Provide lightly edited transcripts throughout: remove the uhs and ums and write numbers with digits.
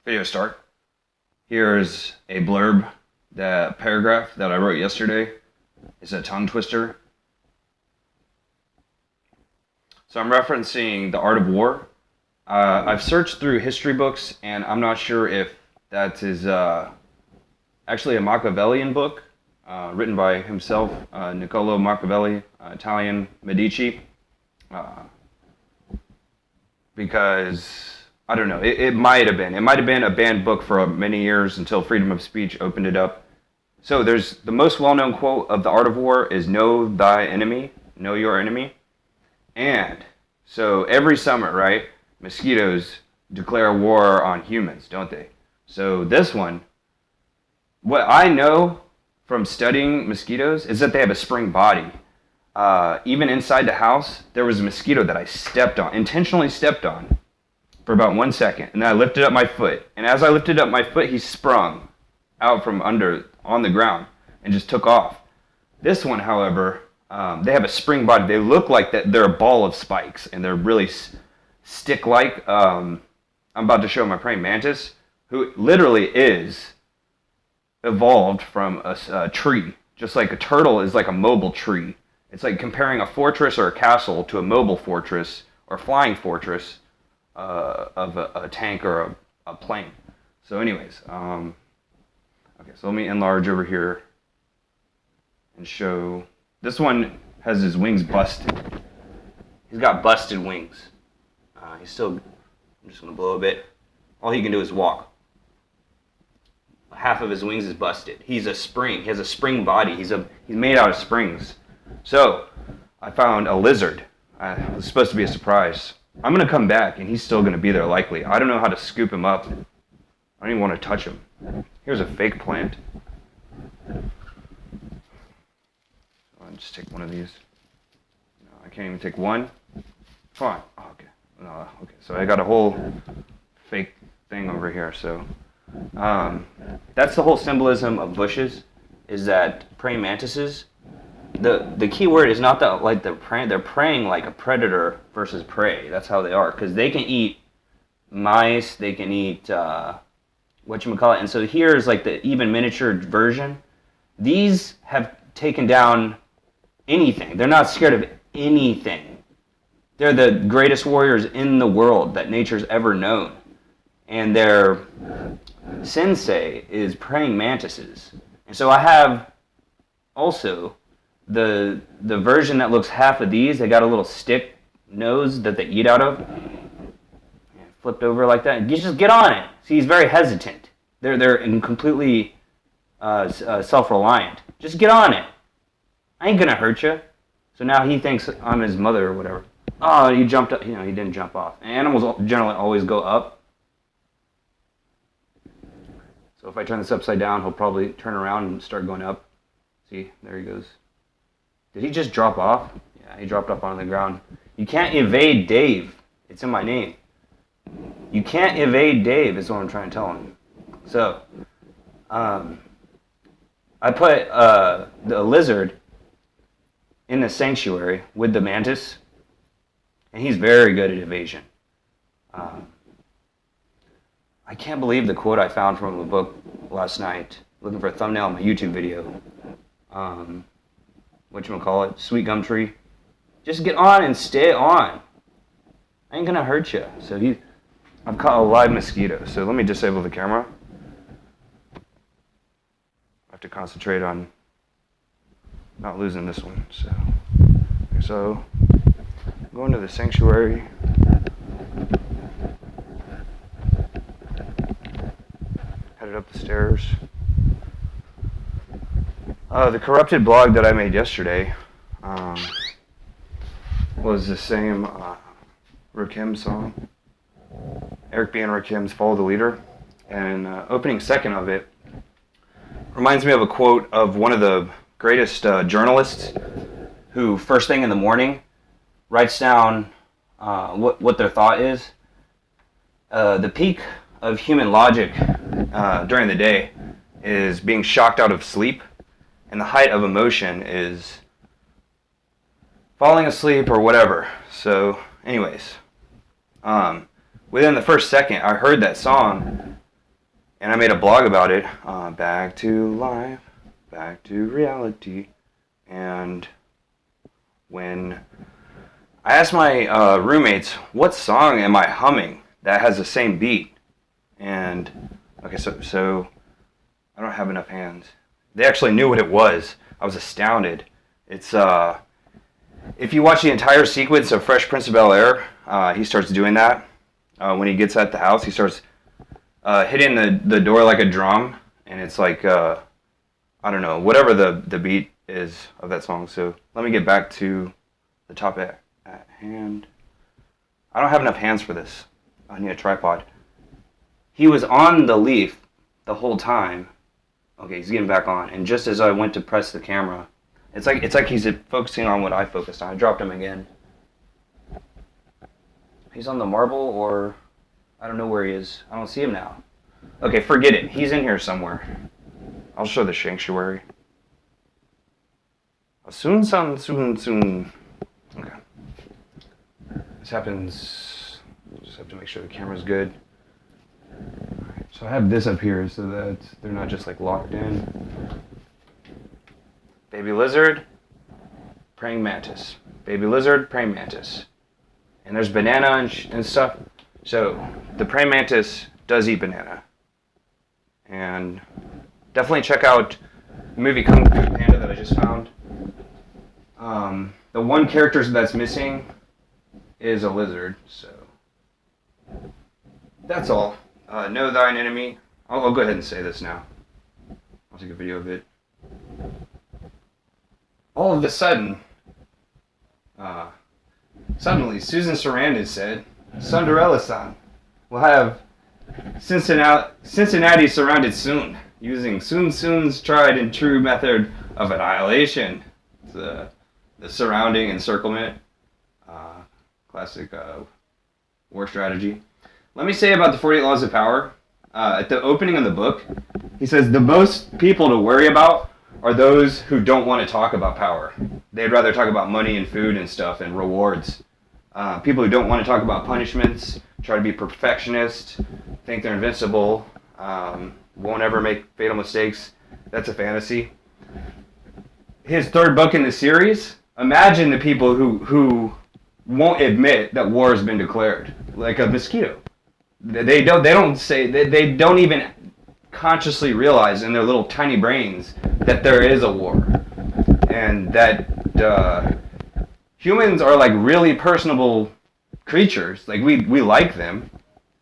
Video start. Here's a blurb, that paragraph that I wrote yesterday. It's a tongue twister. So I'm referencing The Art of War. I've searched through history books, and I'm not sure if that is actually a Machiavellian book written by himself, Niccolo Machiavelli, Italian Medici, because I don't know. It might have been. It might have been a banned book for many years until freedom of speech opened it up. So there's the most well-known quote of The Art of War is "Know thy enemy, know your enemy." And so every summer, right, mosquitoes declare war on humans, don't they? So this one, what I know from studying mosquitoes is that they have a spring body. Even inside the house, there was a mosquito that I intentionally stepped on, for about 1 second, and then I lifted up my foot. And as I lifted up my foot, he sprung out from under on the ground and just took off. This one, however, they have a spring body. They look like that they're a ball of spikes, and they're really stick-like. I'm about to show my praying mantis, who literally is evolved from a tree, just like a turtle is like a mobile tree. It's like comparing a fortress or a castle to a mobile fortress or flying fortress of a tank or a plane. So anyways, okay, so let me enlarge over here and show. This one has his wings busted. He's got busted wings. I'm just going to blow a bit. All he can do is walk. Half of his wings is busted. He's a spring. He has a spring body. He's made out of springs. So I found a lizard. It was supposed to be a surprise. I'm going to come back, and he's still going to be there likely. I don't know how to scoop him up. I don't even want to touch him. Here's a fake plant. I'll just take one of these. No, I can't even take one. Fine. Oh, okay. No, okay. So I got a whole fake thing over here. So that's the whole symbolism of bushes, is that praying mantises, the key word is not that like they're preying like a predator versus prey. That's how they are, because they can eat mice, they can eat whatchamacallit. And so here's like the even miniature version. These have taken down anything. They're not scared of anything. They're the greatest warriors in the world that nature's ever known. And their sensei is praying mantises. And so I have also the version that looks half of these. They got a little stick nose that they eat out of. Flipped over like that. You just get on it. See, he's very hesitant. They're completely self-reliant. Just get on it. I ain't gonna hurt you. So now he thinks I'm his mother or whatever. Oh, he jumped up. He didn't jump off. Animals generally always go up. So if I turn this upside down, he'll probably turn around and start going up. See, there he goes. Did he just drop off? Yeah, he dropped off on the ground. You can't evade Dave. It's in my name. You can't evade Dave is what I'm trying to tell him. So, I put the lizard in the sanctuary with the mantis, and he's very good at evasion. I can't believe the quote I found from a book last night, looking for a thumbnail on my YouTube video. Whatchamacallit, Sweet Gum Tree. Just get on and stay on. I ain't gonna hurt you. So I've caught a live mosquito. So let me disable the camera. I have to concentrate on not losing this one. So I'm going to the sanctuary. Headed up the stairs. The corrupted blog that I made yesterday was the same Rakim song. Eric B. and Rakim's Follow the Leader. And opening second of it reminds me of a quote of one of the greatest journalists who first thing in the morning writes down what their thought is. The peak of human logic during the day is being shocked out of sleep, and the height of emotion is falling asleep or whatever. So anyways, within the first second I heard that song, And I made a blog about it. Back to life, back to reality. And when I asked my roommates, what song am I humming that has the same beat? And okay, so I don't have enough hands. They actually knew what it was. I was astounded. It's if you watch the entire sequence of Fresh Prince of Bel-Air, he starts doing that. When he gets at the house, he starts hitting the door like a drum, and it's like I don't know, whatever the beat is of that song. So let me get back to the topic at hand. I don't have enough hands for this. I need a tripod. He was on the leaf the whole time. Okay, he's getting back on, and just as I went to press the camera, it's like he's focusing on what I focused on. I dropped him again. He's on the marble, or I don't know where he is. I don't see him now. Okay, forget it. He's in here somewhere. I'll show the sanctuary. Soon. Okay. This happens. Just have to make sure the camera's good. Alright, so I have this up here so that they're not just like locked in. Baby lizard, praying mantis. Baby lizard, praying mantis. And there's banana and stuff. So the praying mantis does eat banana. And definitely check out the movie Kung Fu Panda that I just found. The one character that's missing is a lizard, so that's all. Know thine enemy. I'll go ahead and say this now. I'll take a video of it. All of a sudden, suddenly Susan Sarandon said, Cinderella-san will have Cincinnati surrounded soon, using Sun Tzu's tried and true method of annihilation. The surrounding encirclement, classic war strategy. Let me say about the 48 Laws of Power. At the opening of the book, he says the most people to worry about are those who don't want to talk about power. They'd rather talk about money and food and stuff and rewards. People who don't want to talk about punishments, try to be perfectionist, think they're invincible, won't ever make fatal mistakes. That's a fantasy. His third book in the series, imagine the people who won't admit that war has been declared, like a Misquito. They don't even consciously realize in their little tiny brains that there is a war, and that humans are like really personable creatures. Like we like them.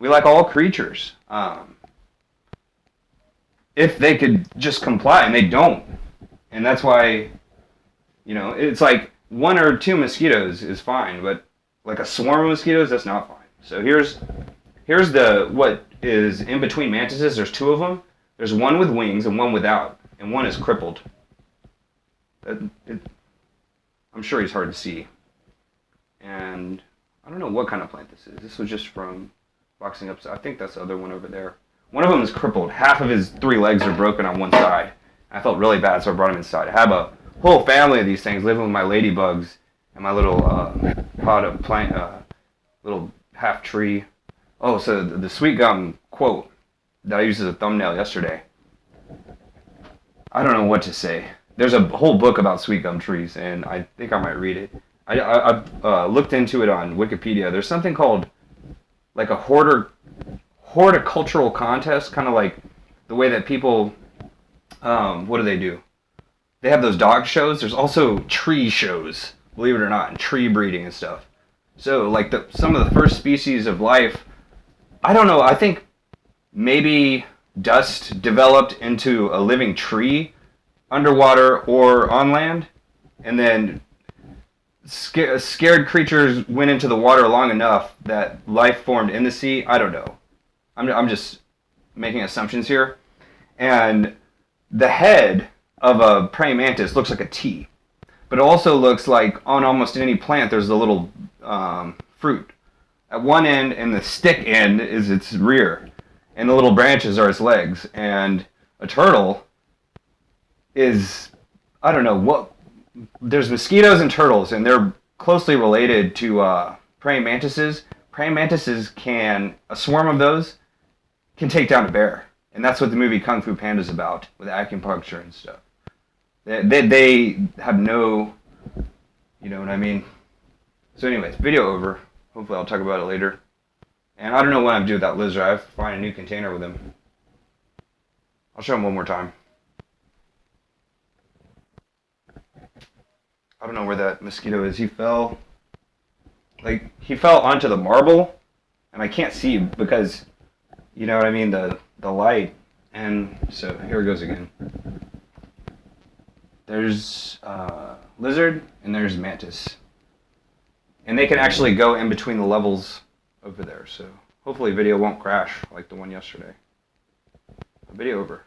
We like all creatures. If they could just comply, and they don't. And that's why, it's like one or two mosquitoes is fine, but like a swarm of mosquitoes, that's not fine. So here's what is in between mantises. There's two of them. There's one with wings and one without, and one is crippled. I'm sure he's hard to see. And I don't know what kind of plant this is. This was just from boxing up. I think that's the other one over there. One of them is crippled. Half of his 3 legs are broken on one side. I felt really bad, so I brought him inside. I have a whole family of these things living with my ladybugs and my little pot of plant, little half tree. Oh, so the sweet gum quote that I used as a thumbnail yesterday. I don't know what to say. There's a whole book about sweet gum trees, and I think I might read it. I looked into it on Wikipedia. There's something called like a horticultural contest, kind of like the way that people, what do? They have those dog shows. There's also tree shows, believe it or not, and tree breeding and stuff. So like some of the first species of life, I don't know, I think maybe dust developed into a living tree underwater or on land, and then scared creatures went into the water long enough that life formed in the sea. I don't know. I'm just making assumptions here. And the head of a praying mantis looks like a T, but it also looks like on almost any plant there's a little fruit. At one end, and the stick end is its rear, and the little branches are its legs. And a turtle is, I don't know what. There's mosquitoes and turtles, and they're closely related to praying mantises. Praying mantises a swarm of those can take down a bear. And that's what the movie Kung Fu Panda's about, with acupuncture and stuff. They have no, you know what I mean? So anyways, video over. Hopefully I'll talk about it later. And I don't know what I'm doing with that lizard. I have to find a new container with him. I'll show him one more time. I don't know where that mosquito is. He fell onto the marble, and I can't see because, you know what I mean, the light. And so here it goes again. There's lizard and there's mantis, and they can actually go in between the levels over there. So hopefully video won't crash like the one yesterday. Video over.